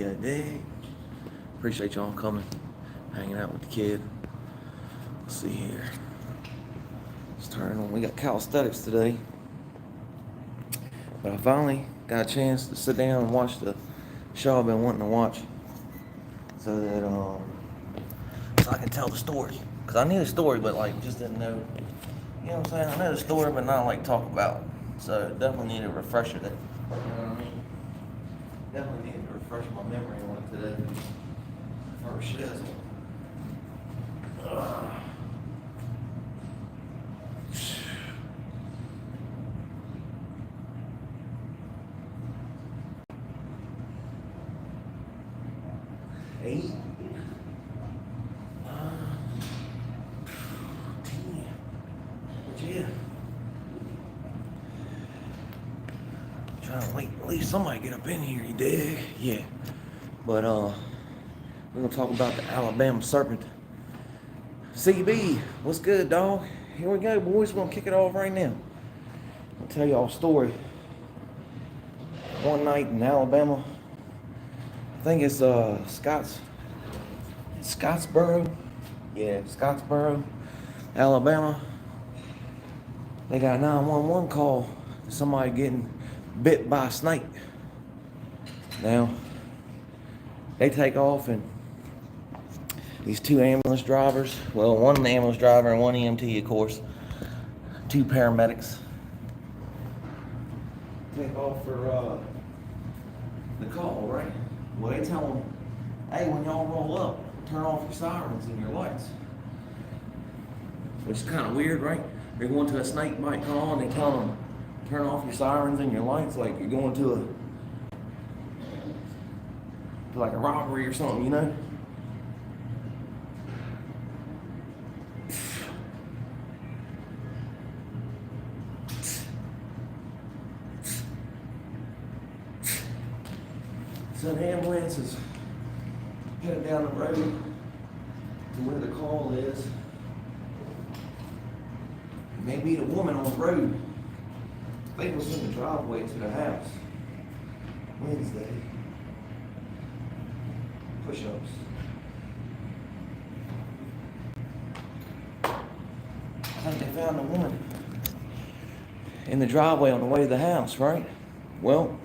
Yeah, dig. Appreciate y'all coming, hanging out with the kid. Let's see here. Let's turn on. We got calisthenics today. But I finally got a chance to sit down and watch the show I've been wanting to watch. So that so I can tell the story. Cause I knew the story, but like just didn't know. You know what I'm saying? I know the story, but not like talk about it. So definitely need a refresher there. You know what I mean? Definitely need to refresh my memory on it today. First shizzle. Eight. 10. But yeah. Trying to wait, at least somebody get up in here, you dig? Yeah. But we're gonna talk about the Alabama Serpent. CB, what's good, dog? Here we go, boys. We're gonna kick it off right now. I'll tell y'all a story. One night in Alabama, I think it's Scottsboro. Yeah, Scottsboro, Alabama. They got a 911 call to somebody getting bit by a snake. Now, they take off and these two ambulance drivers, well, one ambulance driver and one EMT, of course, two paramedics, take off for the call, right? Well, they tell them, hey, when y'all roll up, turn off your sirens and your lights. Which is kind of weird, right? They're going to a snake bite call and they tell them, turn off your sirens and your lights like you're going to like a robbery or something, you know? So the ambulance is headed down the road to where the call is. Maybe the woman on the road. I think it was in the driveway to the house. Wednesday. Push-ups. I think they found the woman in the driveway on the way to the house, right? Well,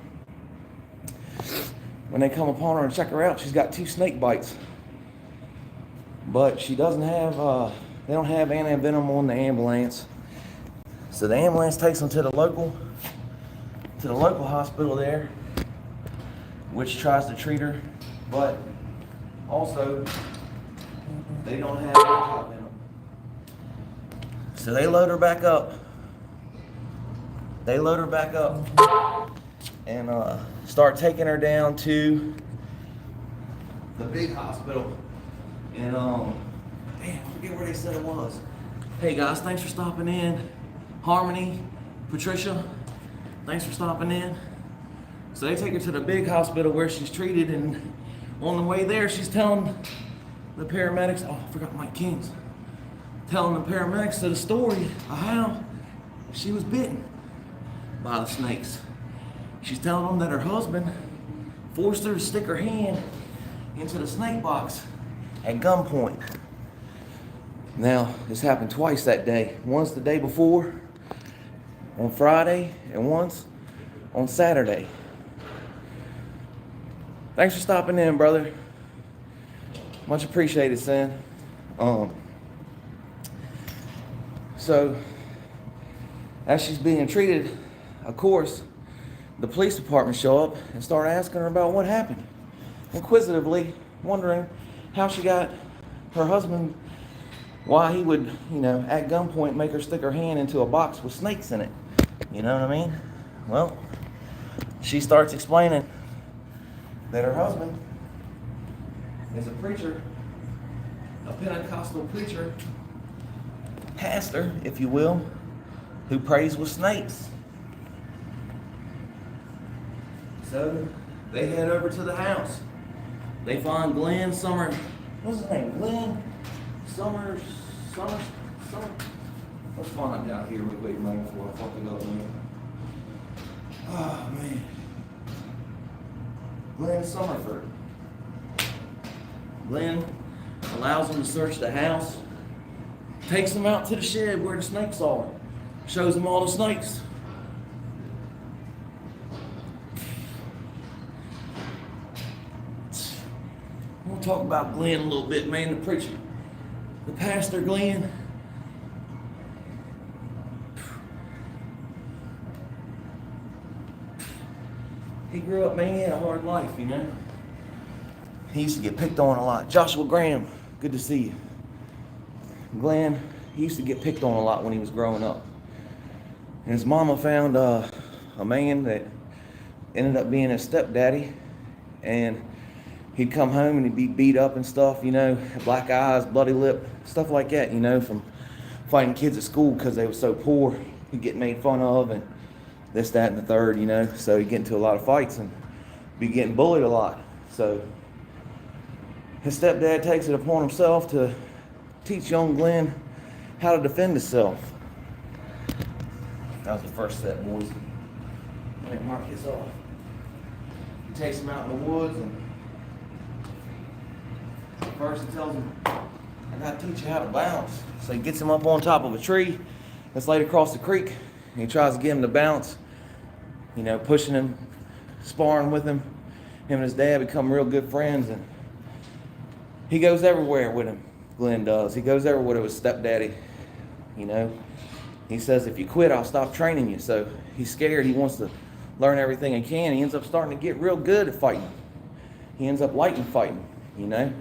when they come upon her and check her out, she's got 2 snake bites. But she doesn't have, they don't have anti-venom on the ambulance. So the ambulance takes them to the local hospital there, which tries to treat her, but also they don't have anti-venom. So they load her back up. And start taking her down to the big hospital. And damn, I forget where they said it was. Hey guys, thanks for stopping in. Harmony, Patricia, thanks for stopping in. So they take her to the big hospital where she's treated, and on the way there, she's telling the paramedics, oh, I forgot Mike King's, telling the paramedics the story of how she was bitten by the snakes. She's telling them that her husband forced her to stick her hand into the snake box at gunpoint. Now, this happened twice that day. Once the day before, on Friday, and once on Saturday. Thanks for stopping in, brother. Much appreciated, son. So, as she's being treated, of course, the police department show up and start asking her about what happened. Inquisitively, wondering how she got her husband, why he would, at gunpoint make her stick her hand into a box with snakes in it. You know what I mean? Well, she starts explaining that her husband is a preacher, a Pentecostal preacher, pastor, if you will, who prays with snakes. So they head over to the house. They find Glenn Summer. What's his name? Glenn Summers. Let's find out here real quick, man, before I fuck it up, man. Oh, man. Glenn Summerford. Glenn allows him to search the house, takes him out to the shed where the snakes are, shows him all the snakes. We'll talk about Glenn a little bit, man, the preacher. The pastor, Glenn. He grew up, man, he had a hard life, you know. He used to get picked on a lot. Joshua Graham, good to see you. Glenn, he used to get picked on a lot when he was growing up. And his mama found a man that ended up being his stepdaddy. And he'd come home and he'd be beat up and stuff, you know, black eyes, bloody lip, stuff like that, you know, from fighting kids at school because they were so poor. He'd get made fun of and this, that, and the third, you know. So he'd get into a lot of fights and be getting bullied a lot. So his stepdad takes it upon himself to teach young Glenn how to defend himself. That was the first step, boys. Let me mark this off. He takes him out in the woods and first he tells him, I gotta teach you how to balance. So he gets him up on top of a tree that's laid across the creek and he tries to get him to balance, you know, pushing him, sparring with him. Him and his dad become real good friends and he goes everywhere with him, Glenn does. He goes everywhere with his stepdaddy, you know. He says, if you quit, I'll stop training you. So he's scared. He wants to learn everything he can. He ends up starting to get real good at fighting. He ends up liking fighting, you know.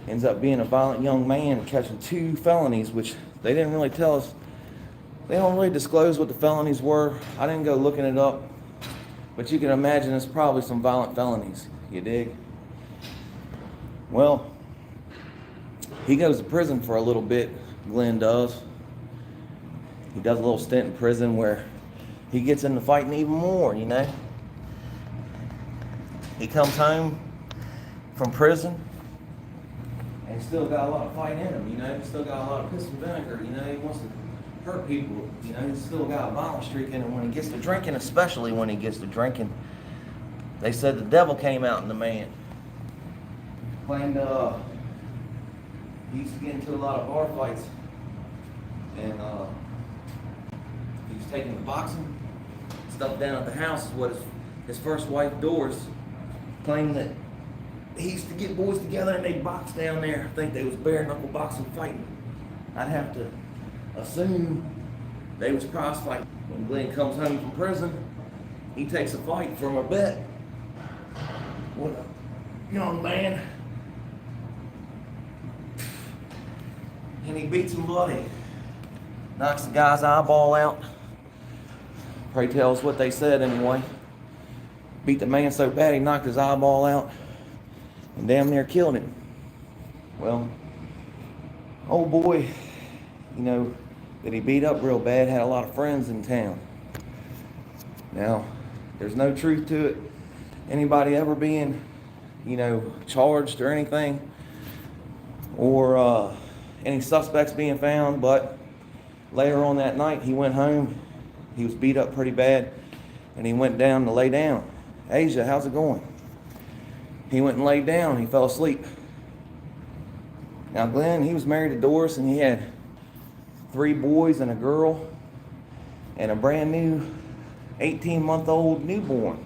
Ends up being a violent young man, catching 2 felonies, which they didn't really tell us. They don't really disclose what the felonies were. I didn't go looking it up. But you can imagine it's probably some violent felonies. You dig? Well, he goes to prison for a little bit, Glenn does. He does a little stint in prison where he gets into fighting even more, you know. He comes home from prison and he's still got a lot of fight in him, you know. He's still got a lot of piss and vinegar, you know. He wants to hurt people, you know. He's still got a violent streak in him when he gets to drinking, especially when he gets to drinking. They said the devil came out in the man. Claimed he used to get into a lot of bar fights and he was taking the boxing stuff down at the house is what his first wife Doris claimed that he used to get boys together and they'd box down there. I think they was bare knuckle boxing fighting. I'd have to assume they was cross fighting. When Glenn comes home from prison, he takes a fight from a bet with a young man. And he beats him bloody. Knocks the guy's eyeball out. Pray tell us what they said anyway. Beat the man so bad he knocked his eyeball out and damn near killed him. Well, old boy, you know, that he beat up real bad had a lot of friends in town. Now, there's no truth to it. Anybody ever being, you know, charged or anything, or any suspects being found, but later on that night he went home. He was beat up pretty bad and he went down to lay down. Asia, how's it going? He went and laid down. He fell asleep. Now Glenn, he was married to Doris and he had 3 boys and a girl and a brand new 18-month-old newborn.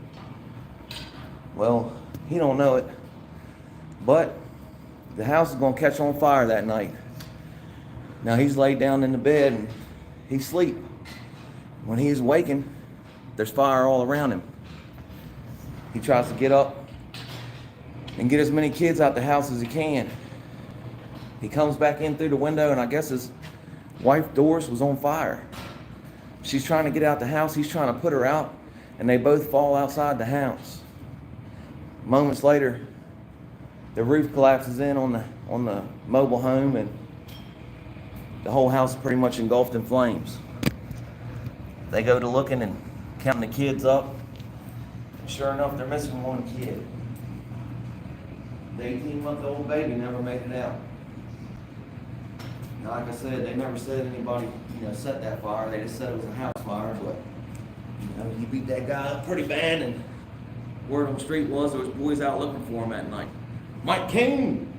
Well, he don't know it, but the house is going to catch on fire that night. Now he's laid down in the bed and he's asleep. When he's waking, there's fire all around him. He tries to get up and get as many kids out the house as he can. He comes back in through the window and I guess his wife Doris was on fire. She's trying to get out the house, he's trying to put her out, and they both fall outside the house. Moments later, the roof collapses in on the mobile home and the whole house is pretty much engulfed in flames. They go to looking and counting the kids up. And sure enough, they're missing 1 kid. The 18-month-old baby never made it out. Now, like I said, they never said anybody, you know, set that fire. They just said it was a house fire, but you know, he beat that guy up pretty bad, and word on the street was there was boys out looking for him that night. Mike King,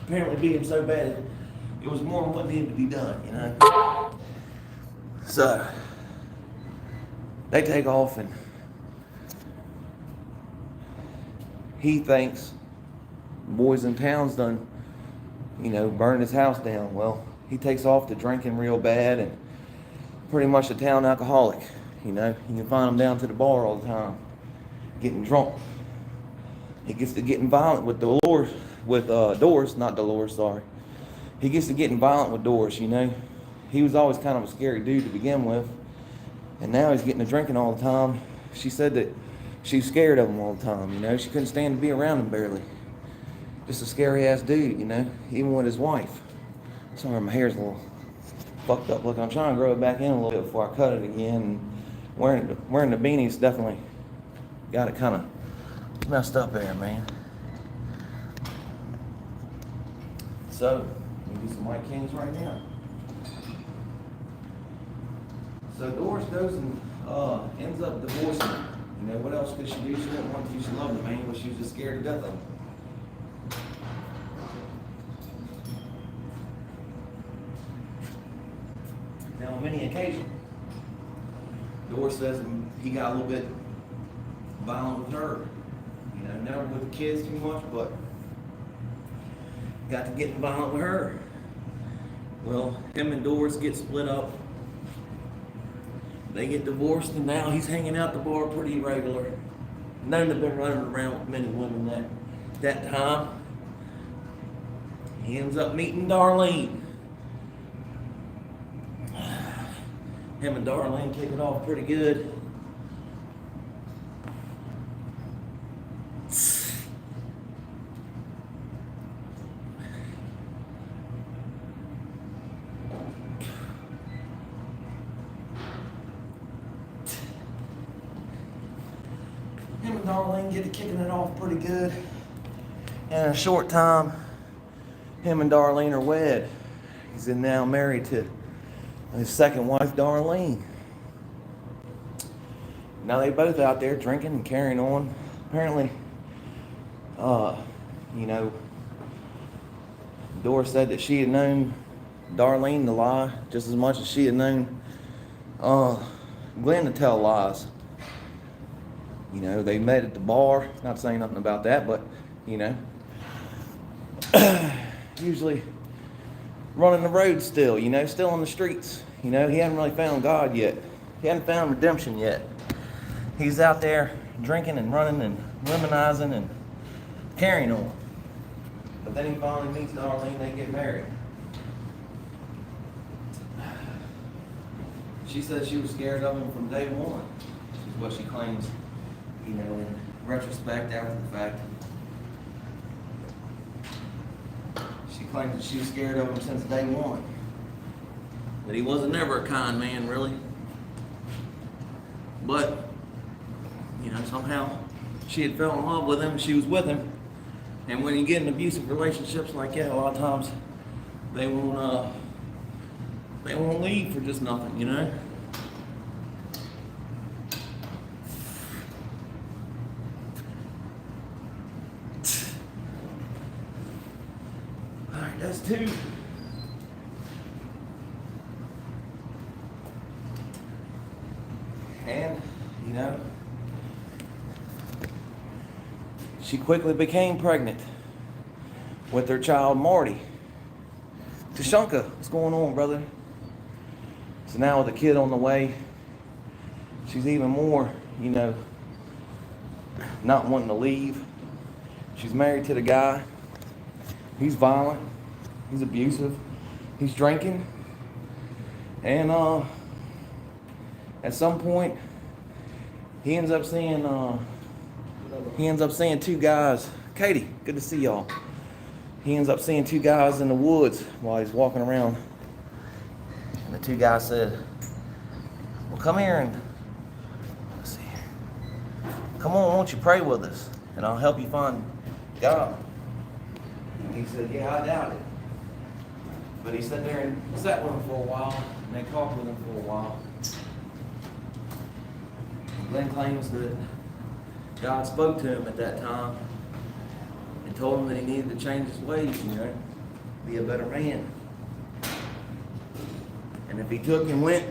apparently beat him so bad it was more than what needed to be done, you know. So they take off, and he thinks boys in town's done, you know, burned his house down. Well, he takes off to drinking real bad and pretty much a town alcoholic. You know, you can find him down to the bar all the time, getting drunk. He gets to getting violent with Doris, not Dolores, sorry. He gets to getting violent with Doris, you know. He was always kind of a scary dude to begin with, and now he's getting to drinking all the time. She said that she's scared of him all the time, you know. She couldn't stand to be around him barely. Just a scary ass dude, you know, even with his wife. Sorry, my hair's a little fucked up. Look, I'm trying to grow it back in a little bit before I cut it again. And wearing the beanies definitely got it kind of messed up there, man. So, we do some White Kings right now. So Doris goes and ends up divorcing him. You know, what else could she do? She didn't want to. She loved the man, but she was just scared to death of him. Now, on many occasions, Doris says he got a little bit violent with her. You know, never with the kids too much, but got to getting violent with her. Well, him and Doris get split up. They get divorced, and now he's hanging out the bar pretty regular. None have been running around with many women that time. He ends up meeting Darlene. Him and Darlene kick it off pretty good. Him and Darlene get to kicking it off pretty good. And in a short time, him and Darlene are wed. He's now married to his second wife, Darlene. Now they both out there drinking and carrying on. Apparently, you know, Doris said that she had known Darlene to lie just as much as she had known Glenn to tell lies. You know, they met at the bar. Not saying nothing about that, but, you know, usually running the road still, you know, still on the streets. You know, he hadn't really found God yet. He hadn't found redemption yet. He's out there drinking and running and womanizing and carrying on. But then he finally meets Darlene, they get married. She said she was scared of him from day one, is what she claims, you know, in retrospect, after the fact. She claims that she was scared of him since day one. That he wasn't never a kind man, really. But, you know, somehow she had fell in love with him and she was with him. And when you get in abusive relationships like that, a lot of times they won't leave for just nothing, you know? Alright, that's two. And, you know, she quickly became pregnant with their child, Marty. Tashanka, what's going on, brother? So now with a kid on the way, she's even more, you know, not wanting to leave. She's married to the guy. He's violent. He's abusive. He's drinking. And at some point, he ends up seeing two guys. Katie, good to see y'all. He ends up seeing two guys in the woods while he's walking around. And the two guys said, well, come here and, let's see, come on, won't you pray with us? And I'll help you find God. And he said, yeah, I doubt it. But he sat there and sat with him for a while, and they talked with him for a while. Glenn claims that God spoke to him at that time and told him that he needed to change his ways, you know. be a better man. And if he took and went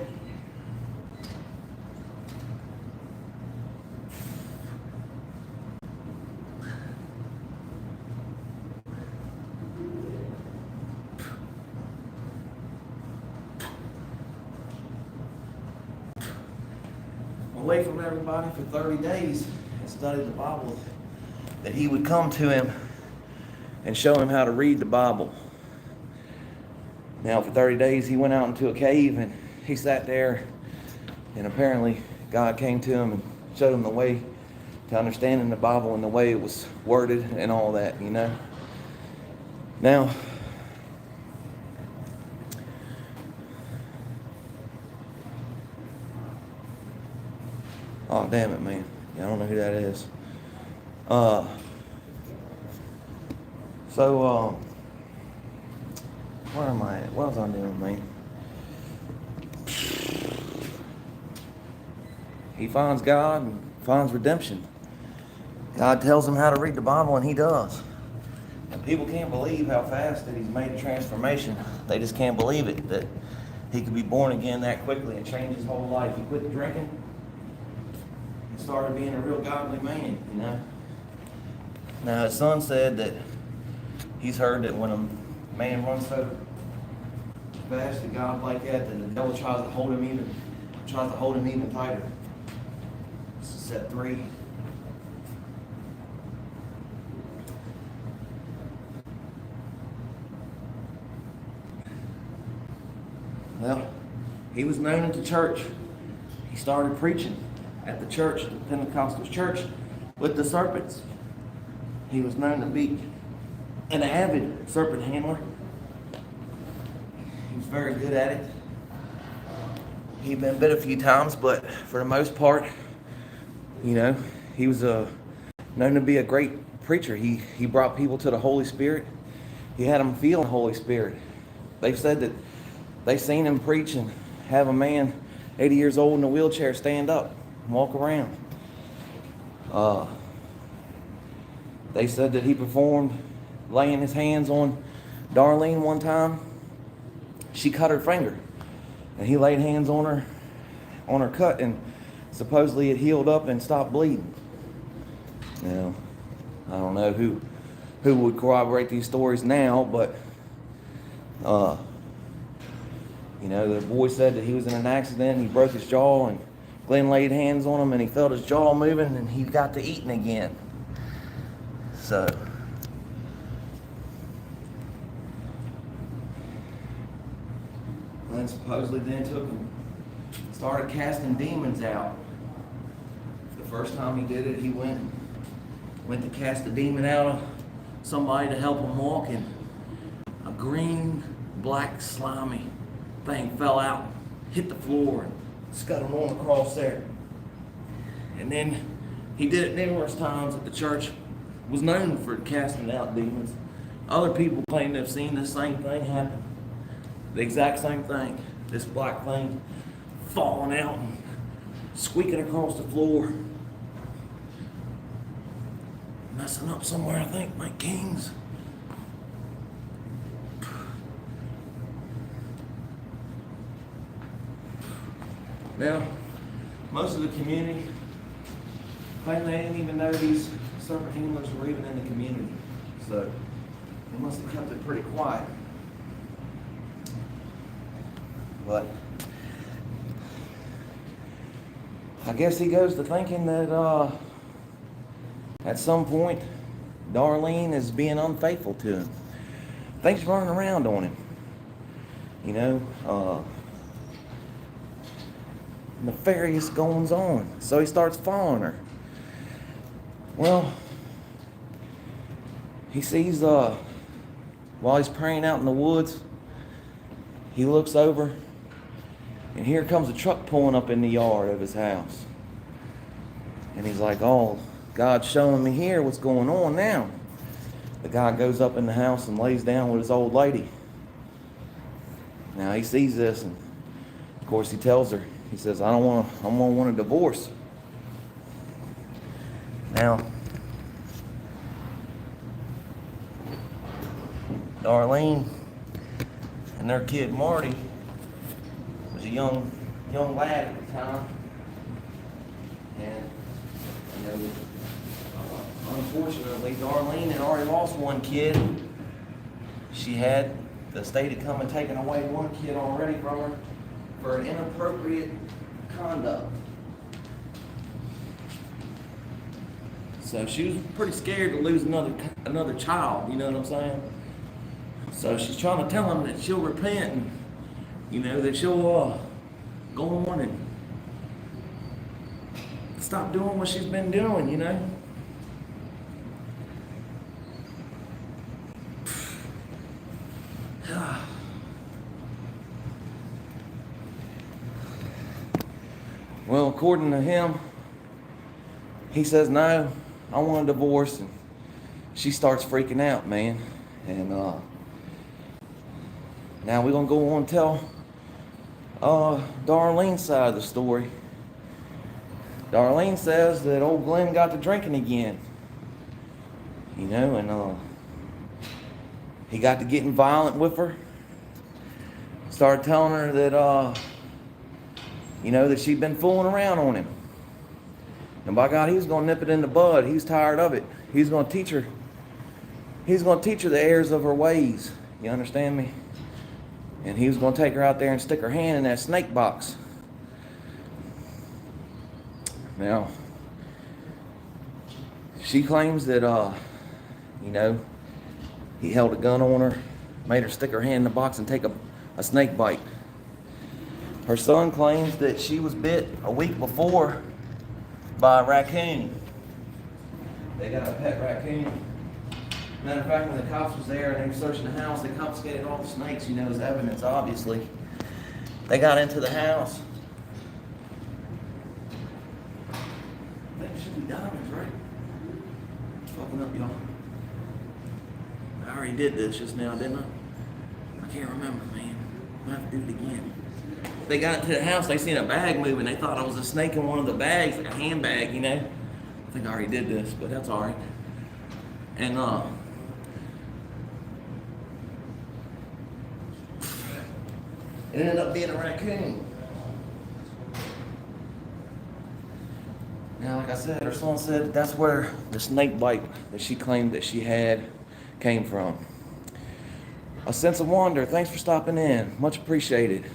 away from everybody for 30 days and studied the Bible, that he would come to him and show him how to read the Bible. Now for 30 days he went out into a cave and he sat there, and apparently God came to him and showed him the way to understanding the Bible and the way it was worded and all that, you know. Now, oh damn it, man. Yeah, I don't know who that is. Where am I at? What was I doing, man? He finds God and finds redemption. God tells him how to read the Bible, and he does. And people can't believe how fast that he's made a transformation. They just can't believe it, that he could be born again that quickly and change his whole life. He quit drinking and started being a real godly man, you know. Now his son said that he's heard that when a man runs so fast to God like that, the devil tries to hold him even tighter. This is set 3. Well, he was known at the church. He started preaching at the church, the Pentecostal church, with the serpents. He was known to be an avid serpent handler. He was very good at it. He'd been bit a few times, but for the most part, you know, he was known to be a great preacher. He brought people to the Holy Spirit. He had them feel the Holy Spirit. They said that they seen him preach and have a man 80 years old in a wheelchair stand up and walk around. They said that he performed laying his hands on Darlene one time. She cut her finger, and he laid hands on her cut, and supposedly it healed up and stopped bleeding. Now, I don't know who would corroborate these stories now, but you know, the boy said that he was in an accident and he broke his jaw, and Glenn laid hands on him and he felt his jaw moving and he got to eating again. So, Glenn supposedly then took and started casting demons out. The first time he did it, he went to cast a demon out of somebody to help him walk, and a green, black, slimy thing fell out, hit the floor, and scuttled on across there. And then he did it numerous times at the church. Was known for casting out demons. Other people claim to have seen this same thing happen. The exact same thing. This black thing falling out and squeaking across the floor. Messing up somewhere, I think, Mike King's. Now, most of the community claim they didn't even know these serpent handlers were even in the community. So, they must have kept it pretty quiet. But, I guess he goes to thinking that at some point, Darlene is being unfaithful to him. Things running around on him. You know, nefarious goings on. So he starts following her. Well, he sees, while he's praying out in the woods, he looks over, and here comes a truck pulling up in the yard of his house. And he's like, oh, God's showing me here what's going on now. The guy goes up in the house and lays down with his old lady. Now he sees this, and of course he tells her, he says, I don't want a divorce. Now, Darlene and their kid Marty was a young lad at the time. And unfortunately, Darlene had already lost one kid. The state had come and taken away one kid already from her for an inappropriate conduct. So she was pretty scared to lose another child, you know what I'm saying? So she's trying to tell him that she'll repent and, that she'll go on and stop doing what she's been doing, Well, according to him, he says, no, I want a divorce. And she starts freaking out, man. And now we're going to go on and tell Darlene's side of the story. Darlene says that old Glenn got to drinking again. And he got to getting violent with her. Started telling her that, that she'd been fooling around on him. And by God, he was going to nip it in the bud. He's tired of it. He's going to teach her. He's going to teach her the errors of her ways. You understand me? And he was going to take her out there and stick her hand in that snake box. Now, she claims that, he held a gun on her, made her stick her hand in the box and take a snake bite. Her son claims that she was bit a week before by a raccoon. They got a pet raccoon. Matter of fact, when the cops was there and they were searching the house, they confiscated all the snakes, as evidence, obviously. They got into the house. I think it should be diamonds, right? Fucking up, y'all. I already did this just now, didn't I? I can't remember, man. I have to do it again. They got into the house, they seen a bag moving. They thought I was a snake in one of the bags, like a handbag, I think I already did this, but that's all right. And, it ended up being a raccoon. Now, like I said, her son said that's where the snake bite that she claimed that she had came from. A sense of wonder. Thanks for stopping in. Much appreciated.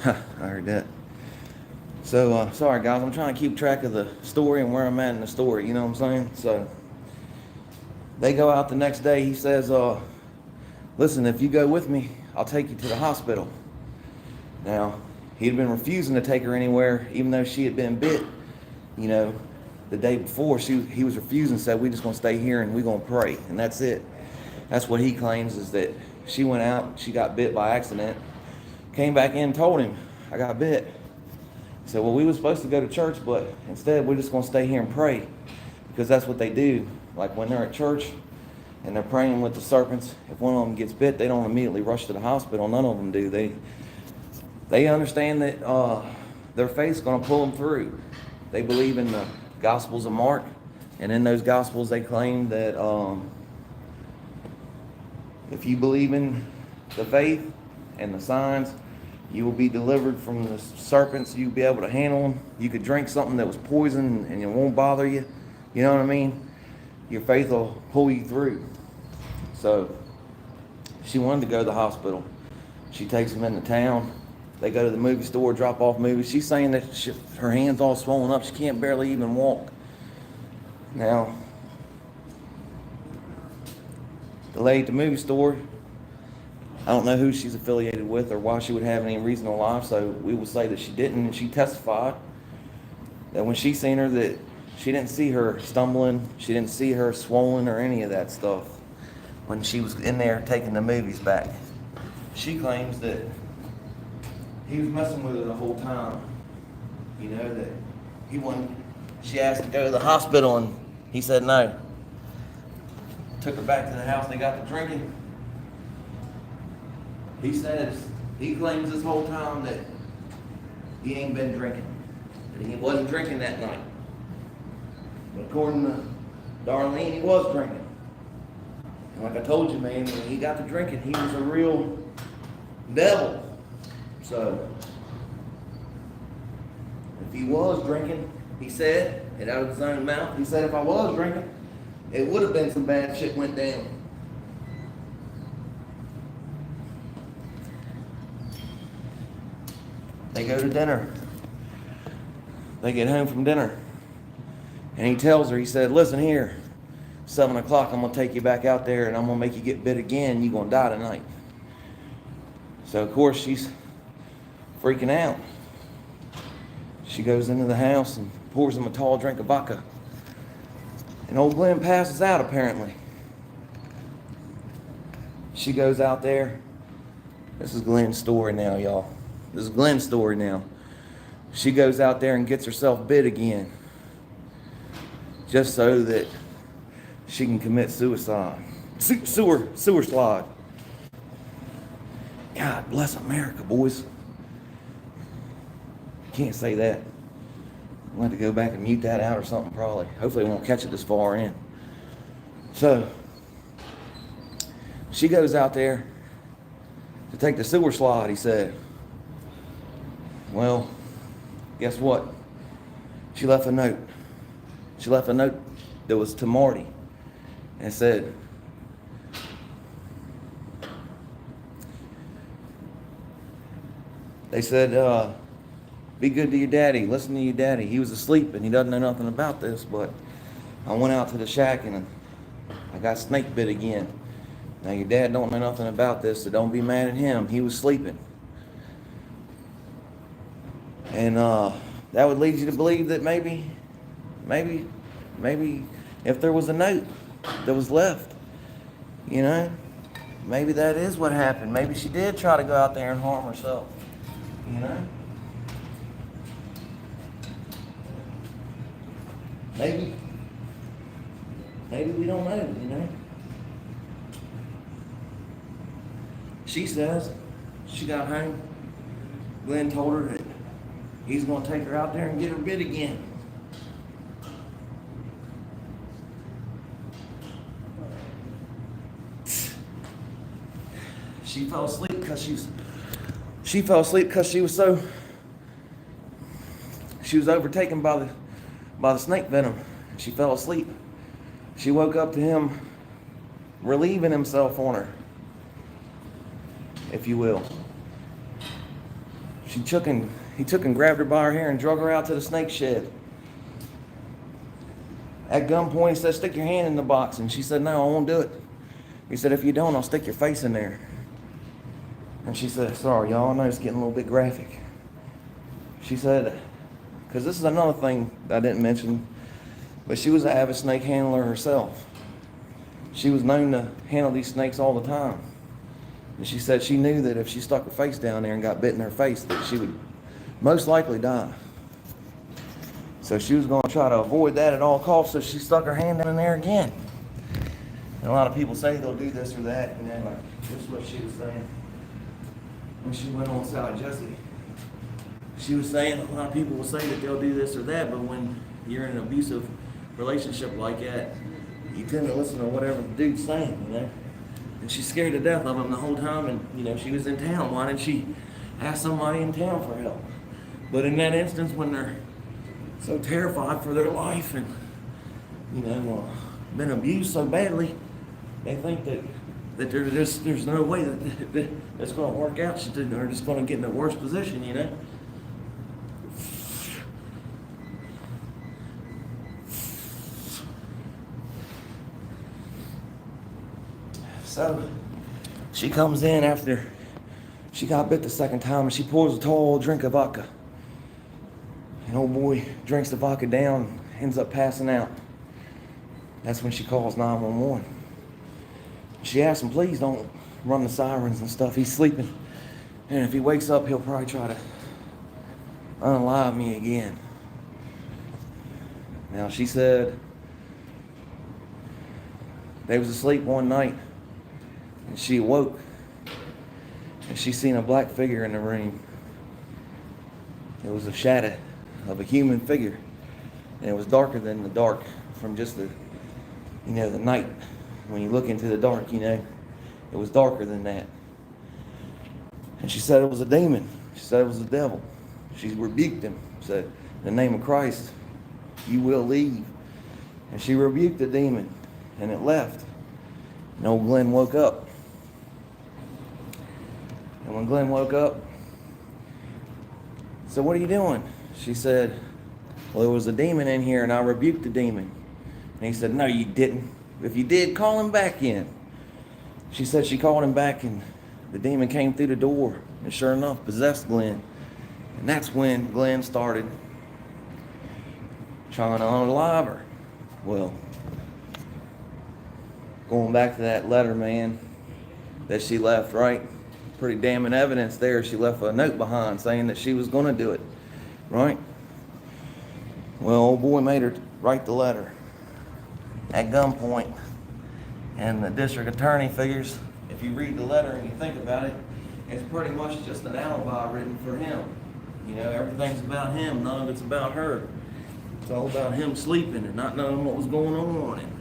I heard that. So, sorry guys, I'm trying to keep track of the story and where I'm at in the story, you know what I'm saying? So, they go out the next day. He says, listen, if you go with me, I'll take you to the hospital. Now, he'd been refusing to take her anywhere, even though she had been bit, the day before. He was refusing, said, we're just going to stay here and we're going to pray, and that's it. That's what he claims, is that she went out, she got bit by accident, came back in and told him, I got bit. He said, well, we were supposed to go to church, but instead we're just going to stay here and pray, because that's what they do. Like when they're at church and they're praying with the serpents, if one of them gets bit, they don't immediately rush to the hospital. None of them do. They understand that their faith's going to pull them through. They believe in the Gospels of Mark, and in those Gospels they claim that if you believe in the faith and the signs, you will be delivered from the serpents. You'll be able to handle them. You could drink something that was poison and it won't bother you. You know what I mean? Your faith will pull you through. So she wanted to go to the hospital. She takes them into town. They go to the movie store, drop off movies. She's saying that her hand's all swollen up. She can't barely even walk. Now, the lady at the movie store, I don't know who she's affiliated with or why she would have any reason to lie, so we will say that she didn't. And she testified that when she seen her, that she didn't see her stumbling, she didn't see her swollen or any of that stuff when she was in there taking the movies back. She claims that he was messing with her the whole time. That he wanted, she asked to go to the hospital and he said no. Took her back to the house, they got to drinking. He claims this whole time that he ain't been drinking. And he wasn't drinking that night. But according to Darlene, he was drinking. And like I told you, man, when he got to drinking, he was a real devil. So, if he was drinking, he said, and out of his own mouth, he said, if I was drinking, it would have been some bad shit went down. They go to dinner. They get home from dinner. And he tells her, he said, listen here, 7 o'clock, I'm going to take you back out there and I'm going to make you get bit again. You're going to die tonight. So, of course, she's freaking out. She goes into the house and pours him a tall drink of vodka. And old Glenn passes out, apparently. She goes out there. This is Glenn's story now, y'all. This is Glenn's story now. She goes out there and gets herself bit again. Just so that she can commit suicide. Sewer slide. God bless America, boys. Can't say that. I'll have to go back and mute that out or something probably. Hopefully I won't catch it this far in. So, she goes out there to take the sewer slide, he said. Well, guess what? She left a note. She left a note that was to Marty and said, they said, be good to your daddy, listen to your daddy. He was asleep and he doesn't know nothing about this, but I went out to the shack and I got snake bit again. Now your dad don't know nothing about this, so don't be mad at him. He was sleeping. And that would lead you to believe that maybe if there was a note that was left, you know, maybe that is what happened. Maybe she did try to go out there and harm herself, you know. Maybe we don't know, you know. She says she got home. Glenn told her that he's going to take her out there and get her bit again. She fell asleep because she was overtaken by the snake venom. She fell asleep. She woke up to him relieving himself on her, if you will. He took and grabbed her by her hair and drug her out to the snake shed. At gunpoint, he said, stick your hand in the box. And she said, no, I won't do it. He said, if you don't, I'll stick your face in there. And she said, sorry, y'all, I know it's getting a little bit graphic. She said, because this is another thing I didn't mention, but she was an avid snake handler herself. She was known to handle these snakes all the time. And she said she knew that if she stuck her face down there and got bit in her face, that she would most likely die. So she was going to try to avoid that at all costs, so she stuck her hand in there again. And a lot of people say they'll do this or that, and then this is what she was saying when she went on Sally Jesse. She was saying a lot of people will say that they'll do this or that, but when you're in an abusive relationship like that, you tend to listen to whatever the dude's saying, you know. And she's scared to death of him the whole time, and you know, she was in town. Why didn't she ask somebody in town for help? But in that instance, when they're so terrified for their life and, you know, been abused so badly, they think that there's no way that it's going to work out. They're just going to get in a worse position, you know. So she comes in after she got bit the second time and she pours a tall drink of vodka. And old boy drinks the vodka down, ends up passing out. That's when she calls 911. She asks him, please don't run the sirens and stuff. He's sleeping. And if he wakes up, he'll probably try to unalive me again. Now, she said they was asleep one night and she awoke and she seen a black figure in the room. It was a shadow of a human figure. And it was darker than the dark from just the, the night. When you look into the dark, it was darker than that. And she said it was a demon. She said it was the devil. She rebuked him, said, in the name of Christ, you will leave. And she rebuked the demon, and it left. And old Glenn woke up. And when Glenn woke up, so what are you doing? She said, well, there was a demon in here and I rebuked the demon. And he said, no, you didn't. If you did, call him back in. She said she called him back and the demon came through the door and sure enough possessed Glenn. And that's when Glenn started trying to unalive her. Well, going back to that letter, man, that she left, right? Pretty damning evidence there. She left a note behind saying that she was going to do it, right? Well, old boy made her write the letter at gunpoint. And the district attorney figures, if you read the letter and you think about it, it's pretty much just an alibi written for him. Everything's about him, none of it's about her. It's all about him sleeping and not knowing what was going on and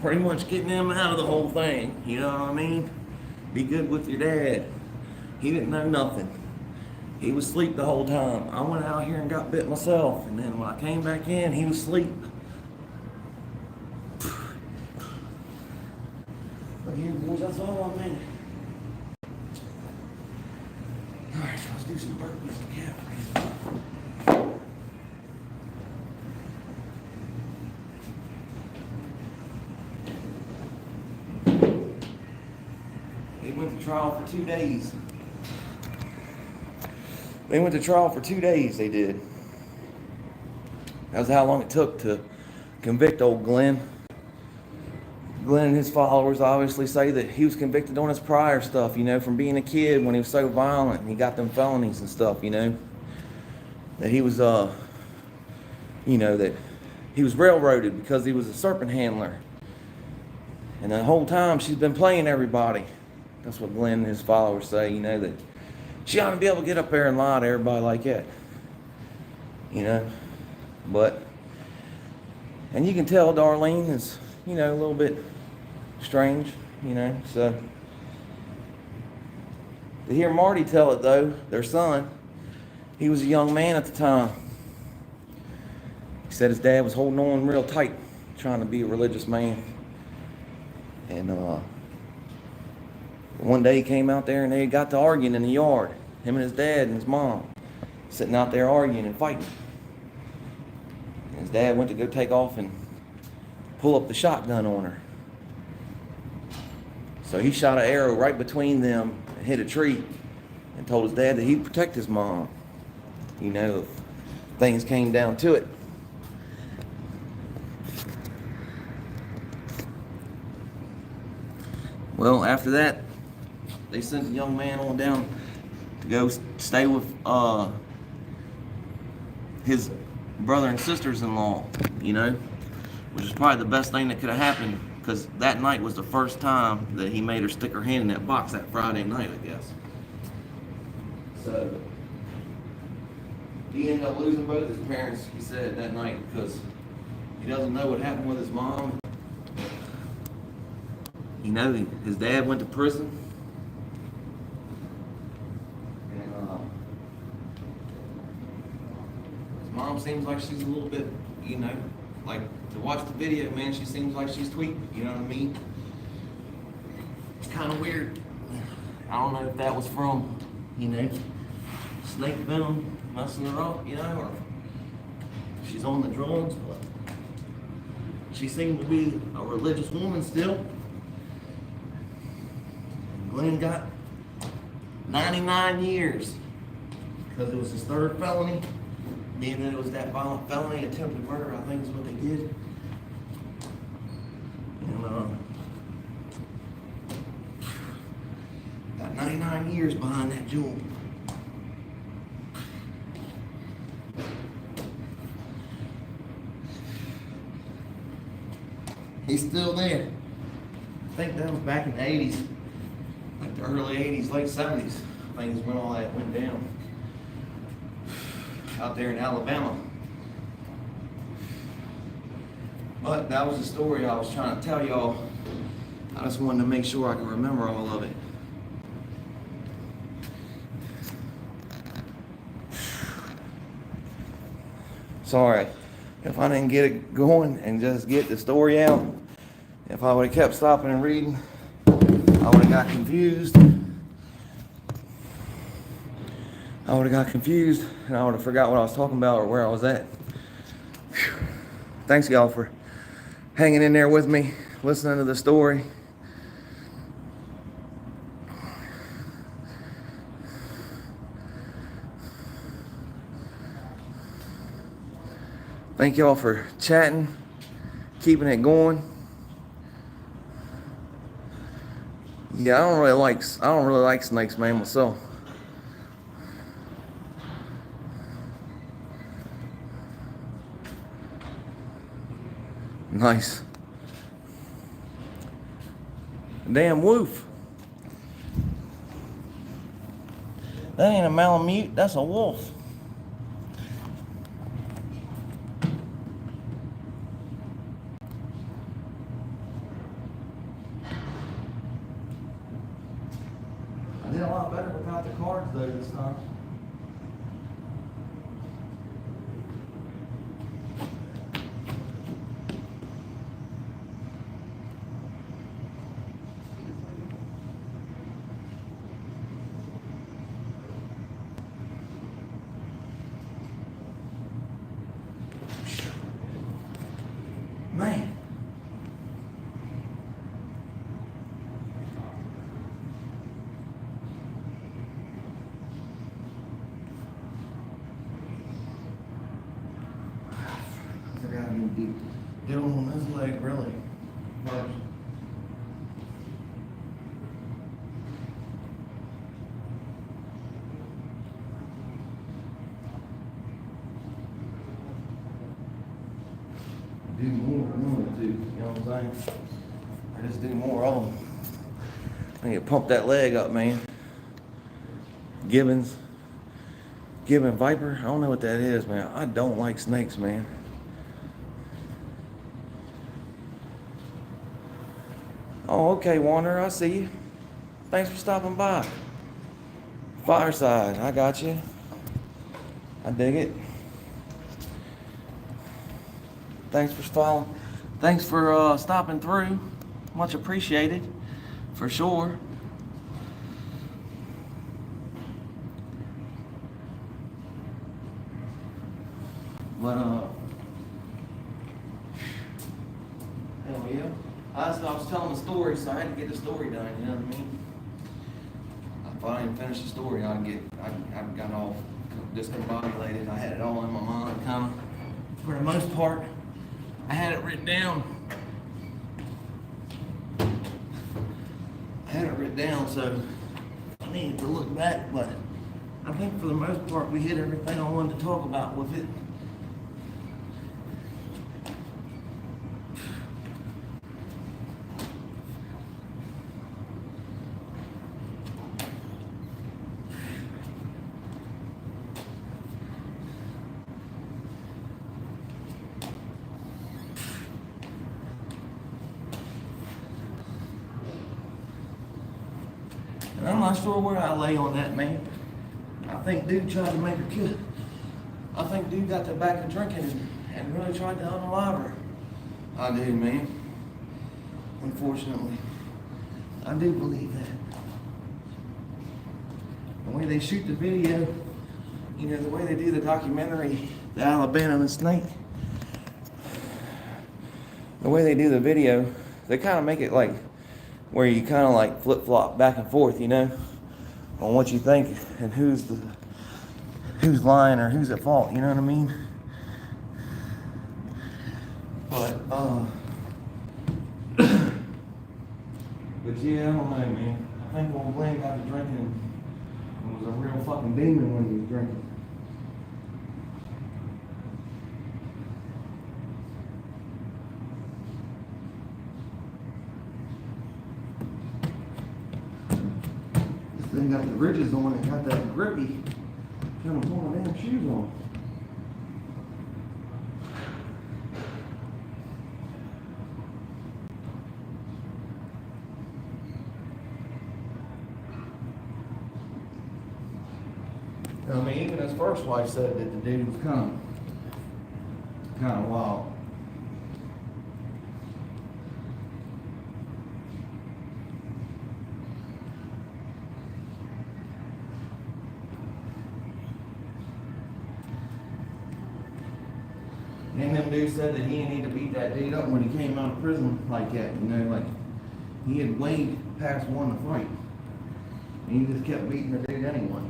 pretty much getting him out of the whole thing. You know what I mean? Be good with your dad. He didn't know nothing. He was asleep the whole time. I went out here and got bit myself, and then when I came back in, he was asleep. But here, boys, that's all I mean. All right, so let's do some burpees and calf raises. They went to trial for 2 days. They went to trial for 2 days, they did. That was how long it took to convict old Glenn. Glenn and his followers obviously say that he was convicted on his prior stuff, from being a kid when he was so violent and he got them felonies and stuff, That he was, that he was railroaded because he was a serpent handler. And the whole time she's been playing everybody. That's what Glenn and his followers say, that she ought to be able to get up there and lie to everybody like that. But, and you can tell Darlene is, a little bit strange, so. To hear Marty tell it though, their son, he was a young man at the time. He said his dad was holding on real tight, trying to be a religious man. And one day he came out there and they got to arguing in the yard. Him and his dad and his mom sitting out there arguing and fighting. And his dad went to go take off and pull up the shotgun on her. So he shot an arrow right between them and hit a tree and told his dad that he'd protect his mom. If things came down to it. Well, after that, they sent the young man on down to go stay with his brother and sisters-in-law, which is probably the best thing that could have happened because that night was the first time that he made her stick her hand in that box that Friday night, I guess. So he ended up losing both his parents, he said, that night because he doesn't know what happened with his mom. His dad went to prison. And his mom seems like she's a little bit, like to watch the video, man, she seems like she's tweaking, you know what I mean? It's kind of weird. I don't know if that was from, snake venom messing her up, or she's on the drugs, but she seemed to be a religious woman still. Glenn got 99 years because it was his third felony, being that it was that violent felony, attempted murder, I think is what they did. And got 99 years behind that jewel. He's still there. I think that was back in the 80s. Like the early 80s, late 70s, things when all that went down out there in Alabama. But that was the story I was trying to tell y'all. I just wanted to make sure I could remember all of it. Sorry if I didn't get it going and just get the story out. If I would have kept stopping and reading, I would have got confused. I would have got confused and I would have forgot what I was talking about or where I was at. Whew. Thanks y'all for hanging in there with me, listening to the story. Thank y'all for chatting, keeping it going. Yeah, I don't really like snakes, man, myself. Nice. Damn wolf. That ain't a Malamute, that's a wolf. I did a lot better without the cards though this time. Man. I forgot to get on this leg really first. Do more if I wanted to, you know what I'm saying? I just do more of them. I need to pump that leg up, man. Gibbon Viper, I don't know what that is, man. I don't like snakes, man. Oh, okay, Warner, I see you. Thanks for stopping by. Fireside, I got you. I dig it. Thanks for following. Thanks for stopping through. Much appreciated, for sure. But hell yeah. I was telling the story, so I had to get the story done. You know what I mean? If I didn't finish the story, I got all discombobulated. I had it all in my mind, kind of. For the most part, I had it written down. So I needed to look back, but I think for the most part we hit everything I wanted to talk about with it. And I'm not sure where I lay on that, man. I think dude tried to make her kill. I think dude got the back of drinking and really tried to unalive her. I do, man. Unfortunately. I do believe that. The way they shoot the video, you know, the way they do the documentary, The Alabama Snake, the way they do the video, they kind of make it like where you kind of like flip-flop back and forth, you know, on what you think and who's lying or who's at fault, you know what I mean? But but yeah, I don't know, man. I think old Glenn got to drinking and was a real fucking demon when he was drinking. Then got the ridges on it, got that grippy. Trying to pull my damn shoes on. I mean, even his first wife said that the dude was kind of wild. And them dudes said that he didn't need to beat that dude up when he came out of prison like that, you know, like he had way past one to fight. And he just kept beating the dude anyway.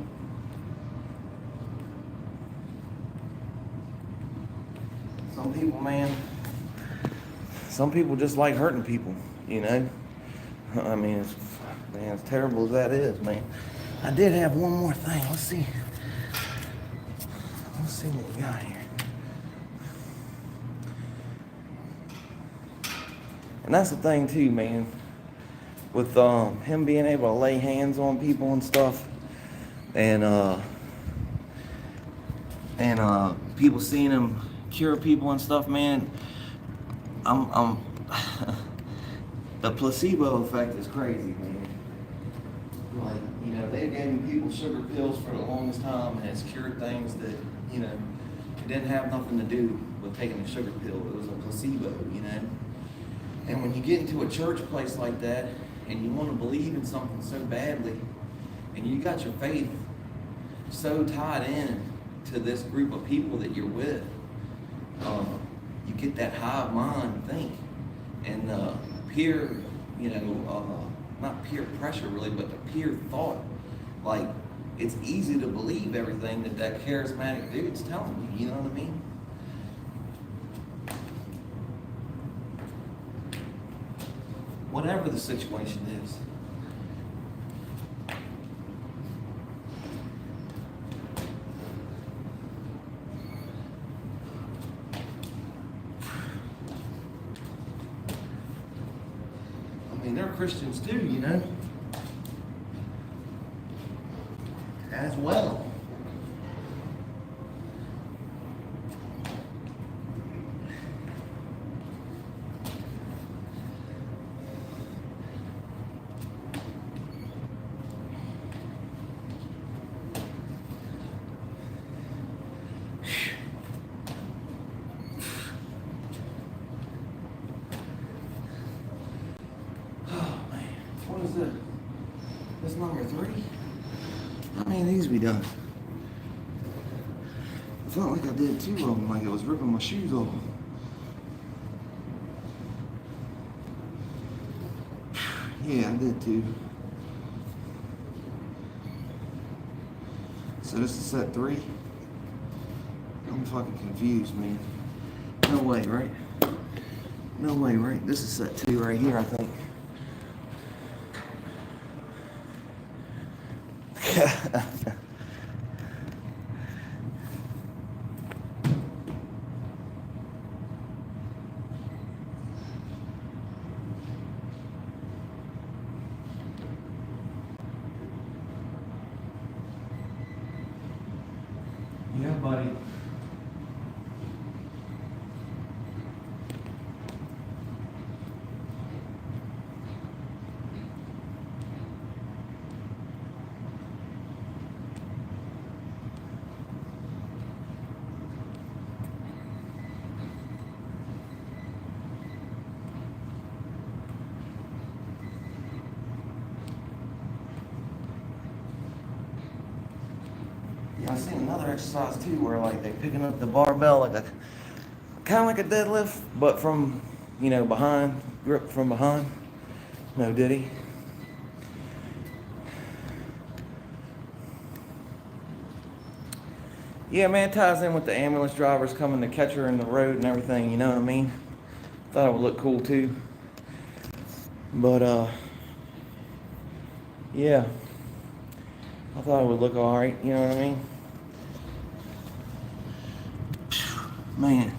Some people, man, some people just like hurting people, you know? I mean, man, as terrible as that is, man. I did have one more thing. Let's see. Let's see what we got here. And that's the thing too, man. With him being able to lay hands on people and stuff, and people seeing him cure people and stuff, man. I'm the placebo effect is crazy, man. Like, you know, they gave people sugar pills for the longest time, and it's cured things that, you know, it didn't have nothing to do with taking a sugar pill. It was a placebo, you know. And when you get into a church place like that, and you want to believe in something so badly, and you got your faith so tied in to this group of people that you're with, you get that hive mind think, and peer, you know, not peer pressure really, but the peer thought. Like, it's easy to believe everything that charismatic dude's telling you, you know what I mean? Whatever the situation is. I mean, they're Christians too, you know, as well. This number 3? How many of these we done? I felt like I did 2 of them, like I was ripping my shoes off. Yeah, I did 2. So this is set 3? I'm fucking confused, man. No way, right? No way, right? This is set 2 right here, I think. Yeah, buddy. Yeah, I seen another exercise too where like they picking up the barbell like kind of like a deadlift, but from, you know, behind, grip from behind. No diddy. Yeah, man, it ties in with the ambulance drivers coming to catch her in the road and everything, you know what I mean? Thought it would look cool too. But yeah. I thought it would look alright, you know what I mean? Man.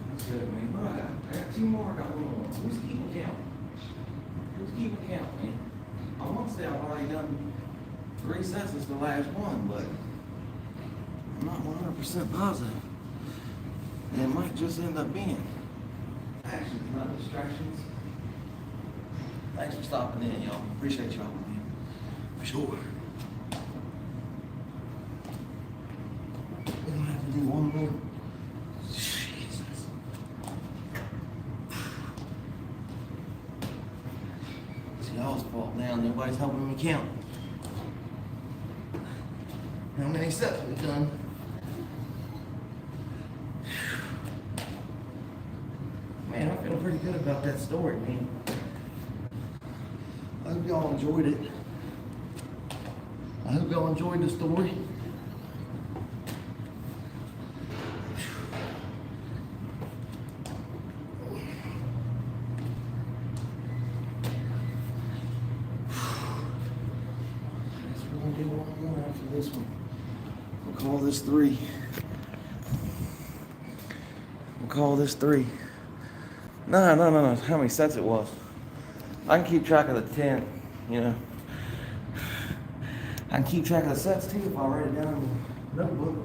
That's good, man. But I got 2 more. I got 1 more. Who's keeping count? Who's keeping count, man? I want to say I've already done 3 sets as the last one, but I'm not 100% positive. And it might just end up being actions, not distractions. Thanks for stopping in, y'all. Appreciate y'all, man. For sure. We're gonna have to do one more. Jesus. It's y'all's fault now. Nobody's helping me count. How many steps we've done? Man, I'm feeling pretty good about that story, man. I hope y'all enjoyed it. I hope y'all enjoyed the story. We're gonna do one more after this one. We'll call this 3. We'll call this 3. No. How many sets it was? I can keep track of the 10, you know. I can keep track of the sets too if I write it down in the notebook.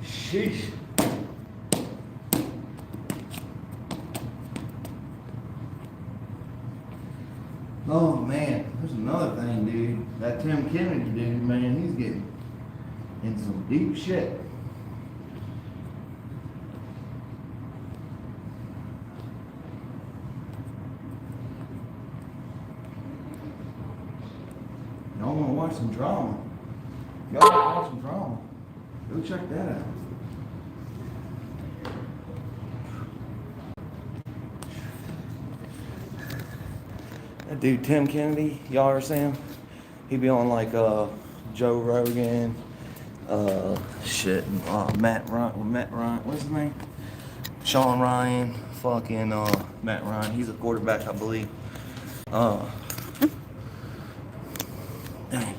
Sheesh. Oh man, there's another thing, dude. That Tim Kennedy dude, man, he's getting in some deep shit. Y'all wanna watch some drama? Y'all wanna watch some drama? Go check that out. That dude Tim Kennedy, y'all ever see him? He be on like Joe Rogan, Matt Ryan, what's his name? Sean Ryan, fucking Matt Ryan. He's a quarterback, I believe. Dang.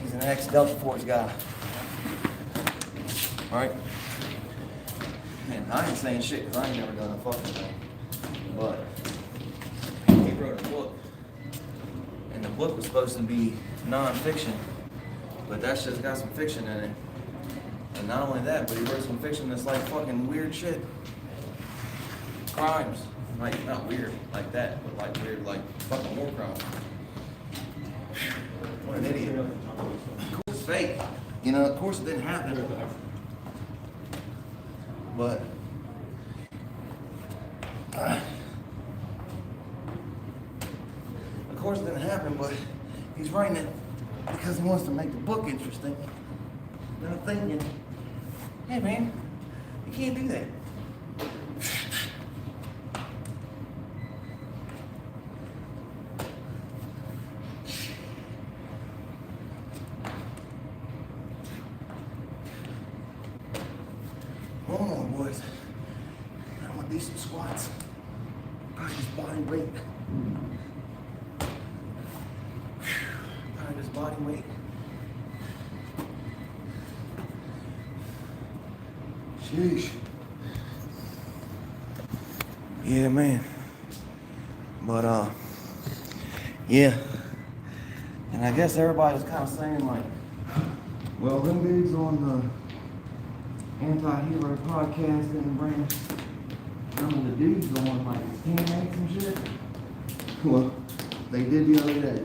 He's an ex-Delta Force guy. Alright? Man, I ain't saying shit because I ain't never done a fucking thing. But he wrote a book. And the book was supposed to be non-fiction. But that shit's got some fiction in it. And not only that, but he wrote some fiction that's like fucking weird shit. Crimes. Like, not weird like that, but like weird, like fucking war crimes. What an idiot. Of course it's fake. You know, of course it didn't happen. But of course it didn't happen, but he's writing it because he wants to make the book interesting. And I'm thinking, hey man, you can't do that. Hold on, boys. I want to do some squats. Practice body weight. Practice body weight. Sheesh. Yeah, man. But, yeah. And I guess everybody was kind of saying, like, well, them dudes on the Anti-Hero podcast didn't bring some of the dudes on, like, his teammates and shit. Well, they did the other day.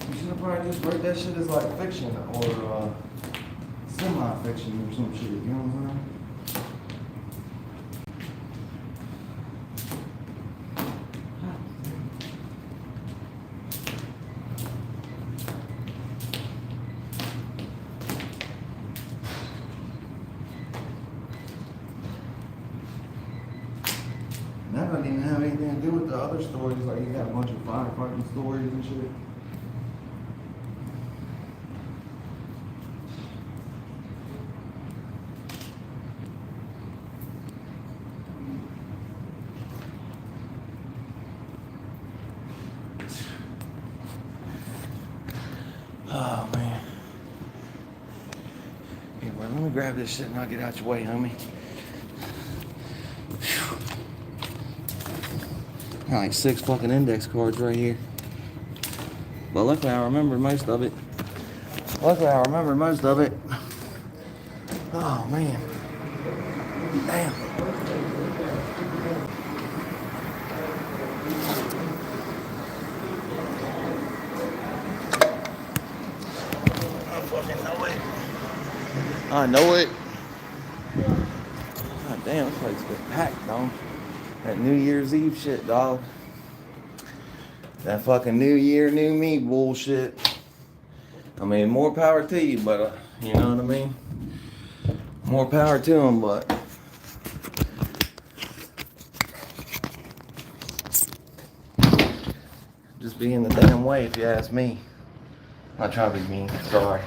You should have probably just wrote that shit as like fiction or semi-fiction or some shit, you know what I'm saying? That doesn't even have anything to do with the other stories, like you got a bunch of firefighting stories and shit. Here, well, let me grab this shit and I'll get out your way, homie. Got like 6 fucking index cards right here. But luckily I remember most of it. Oh, man. Damn. I know it. God damn, this place gets packed, dog. That New Year's Eve shit, dog. That fucking New Year, New Me bullshit. I mean, more power to you, but you know what I mean? More power to them, but just be in the damn way if you ask me. I'm not trying to be mean. Sorry.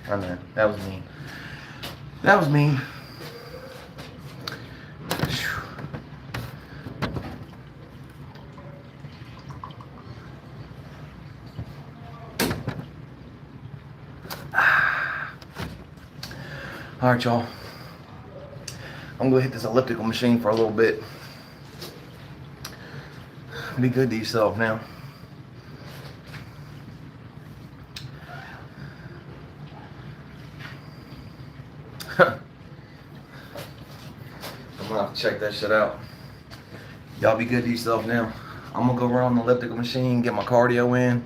I know. That was mean. That was mean. Alright, y'all. I'm gonna hit this elliptical machine for a little bit. Be good to yourself now. I'm gonna have to check that shit out. Y'all be good to yourself now. I'm gonna go run the elliptical machine, get my cardio in.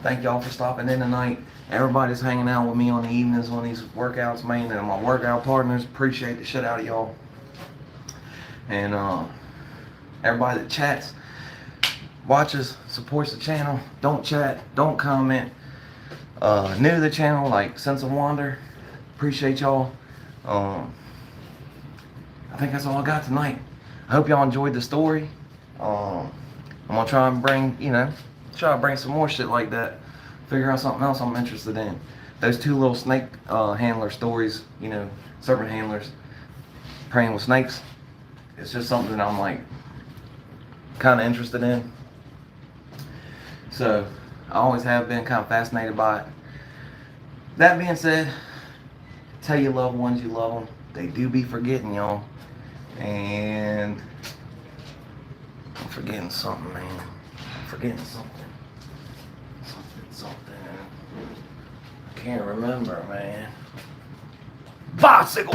Thank y'all for stopping in tonight. Everybody's hanging out with me on the evenings on these workouts, man, and my workout partners. Appreciate the shit out of y'all. And everybody that chats, watches, supports the channel. Don't chat, don't comment. New to the channel, like Sense of Wonder. Appreciate y'all. I think that's all I got tonight. I hope y'all enjoyed the story. I'm gonna try and bring, try to bring some more shit like that. Figure out something else I'm interested in. Those 2 little snake handler stories, serpent handlers praying with snakes. It's just something that I'm like kind of interested in. So I always have been kind of fascinated by it. That being said, tell your loved ones you love them. They do be forgetting, y'all. And I'm forgetting something, man. I'm forgetting something. Something. I can't remember, man. Bicycle!